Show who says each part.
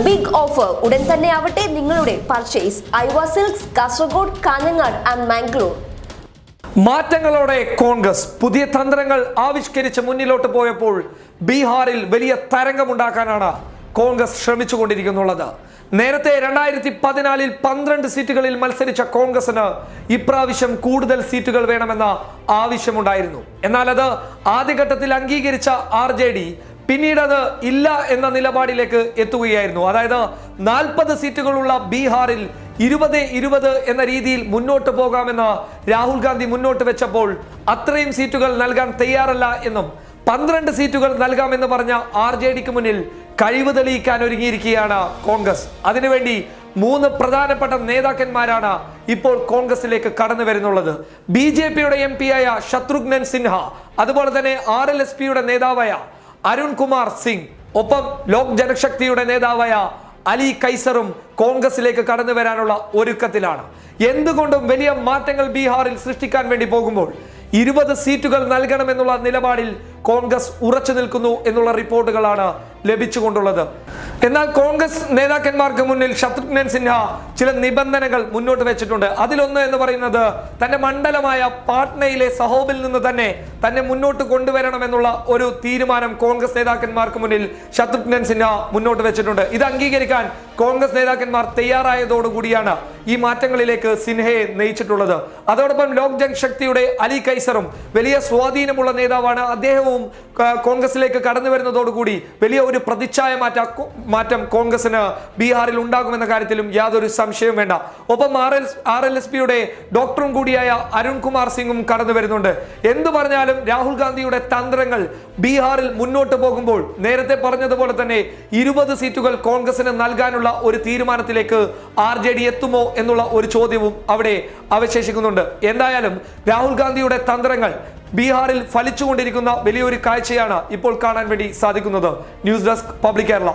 Speaker 1: Big offer ഉടൻ തന്നെ ആവട്ടെ നിങ്ങളുടെ purchase. Aiva silks, Kasaragod, Kanhangad and Mangalore.
Speaker 2: മാറ്റങ്ങളോടെ കോൺഗ്രസ് പുതിയ തന്ത്രങ്ങൾ ആവിഷ്കരിച്ച് മുന്നിലോട്ട് പോയപ്പോൾ ബീഹാറിൽ വലിയ തരംഗമുണ്ടാക്കാനാണ് കോൺഗ്രസ് ശ്രമിച്ചുകൊണ്ടിരിക്കുന്നുള്ളത്. നേരത്തെ 2014 12 സീറ്റുകളിൽ മത്സരിച്ച കോൺഗ്രസിന് ഇപ്രാവശ്യം കൂടുതൽ സീറ്റുകൾ വേണമെന്ന ആവശ്യമുണ്ടായിരുന്നു. എന്നാൽ അത് ആദ്യഘട്ടത്തിൽ അംഗീകരിച്ച RJD പിന്നീട് അത് ഇല്ല എന്ന നിലപാടിലേക്ക് എത്തുകയായിരുന്നു. അതായത് 40 സീറ്റുകളുള്ള ബീഹാറിൽ 20-20 എന്ന രീതിയിൽ മുന്നോട്ട് പോകാമെന്ന് രാഹുൽ ഗാന്ധി മുന്നോട്ട് വെച്ചപ്പോൾ അത്രയും സീറ്റുകൾ നൽകാൻ തയ്യാറല്ല എന്നും 12 സീറ്റുകൾ നൽകാമെന്ന് പറഞ്ഞ RJDക്ക് മുന്നിൽ കഴിവ് തെളിയിക്കാൻ ഒരുങ്ങിയിരിക്കുകയാണ് കോൺഗ്രസ്. അതിനുവേണ്ടി 3 പ്രധാനപ്പെട്ട നേതാക്കന്മാരാണ് ഇപ്പോൾ കോൺഗ്രസിലേക്ക് കടന്നു വരുന്നുള്ളത്. BJPയുടെ MP ആയ ശത്രുഘ്നൻ സിൻഹ, അതുപോലെ തന്നെ RLSPയുടെ നേതാവായ അരുൺ കുമാർ സിംഗ്, ഒപ്പം ലോക് ജനശക്തിയുടെ നേതാവായ അലി കൈസറും കോൺഗ്രസിലേക്ക് കടന്നു വരാനുള്ള ഒരുക്കത്തിലാണ്. എന്തുകൊണ്ടും വലിയ മാറ്റങ്ങൾ ബീഹാറിൽ സൃഷ്ടിക്കാൻ വേണ്ടി പോകുമ്പോൾ 20 സീറ്റുകൾ നൽകണമെന്നുള്ള നിലപാടിൽ കോൺഗ്രസ് ഉറച്ചു നിൽക്കുന്നു എന്നുള്ള റിപ്പോർട്ടുകളാണ് ലഭിച്ചുകൊണ്ടുള്ളത്. എന്നാൽ കോൺഗ്രസ് നേതാക്കന്മാർക്ക് മുന്നിൽ ശത്രുഘ്നൻ സിൻഹ ചില നിബന്ധനകൾ മുന്നോട്ട് വെച്ചിട്ടുണ്ട്. അതിലൊന്ന് എന്ന് പറയുന്നത് തന്റെ മണ്ഡലമായ പാട്നയിലെ സഹോബിൽ നിന്ന് തന്നെ മുന്നോട്ട് കൊണ്ടുവരണമെന്നുള്ള ഒരു തീരുമാനം കോൺഗ്രസ് നേതാക്കന്മാർക്ക് മുന്നിൽ ശത്രുഘ്നൻ സിൻഹ മുന്നോട്ട് വെച്ചിട്ടുണ്ട്. ഇത് അംഗീകരിക്കാൻ കോൺഗ്രസ് നേതാക്കന്മാർ തയ്യാറായതോടുകൂടിയാണ് ഈ മാറ്റങ്ങളിലേക്ക് സിൻഹയെ നയിച്ചിട്ടുള്ളത്. അതോടൊപ്പം ലോക് ജനശക്തിയുടെ അലി കൈസറും വലിയ സ്വാധീനമുള്ള നേതാവാണ്. അദ്ദേഹവും കോൺഗ്രസിലേക്ക് കടന്നു വരുന്നതോടുകൂടി വലിയ ഒരു പ്രതിച്ഛായ മാറ്റം കോൺഗ്രസിന് ബീഹാറിൽ ഉണ്ടാകുമെന്ന കാര്യത്തിലും യാതൊരു സംശയവും വേണ്ട. ഒപ്പം RLSPയുടെ ഡോക്ടറും കൂടിയായ അരുൺ കുമാർ സിംഗും കടന്നു വരുന്നുണ്ട്. എന്തു പറഞ്ഞാലും രാഹുൽ ഗാന്ധിയുടെ തന്ത്രങ്ങൾ ബീഹാറിൽ മുന്നോട്ട് പോകുമ്പോൾ നേരത്തെ പറഞ്ഞതുപോലെ തന്നെ 20 സീറ്റുകൾ കോൺഗ്രസിന് നൽകാനുള്ള ഒരു തീരുമാനത്തിലേക്ക് RJD എത്തുമോ എന്നുള്ള ഒരു ചോദ്യവും അവിടെ അവശേഷിക്കുന്നുണ്ട്. എന്തായാലും രാഹുൽ ഗാന്ധിയുടെ തന്ത്രങ്ങൾ ബീഹാറിൽ ഫലിച്ചുകൊണ്ടിരിക്കുന്ന വലിയൊരു കാഴ്ചയാണ് ഇപ്പോൾ കാണാൻ വേണ്ടി സാധിക്കുന്നത്. News desk public Kerala.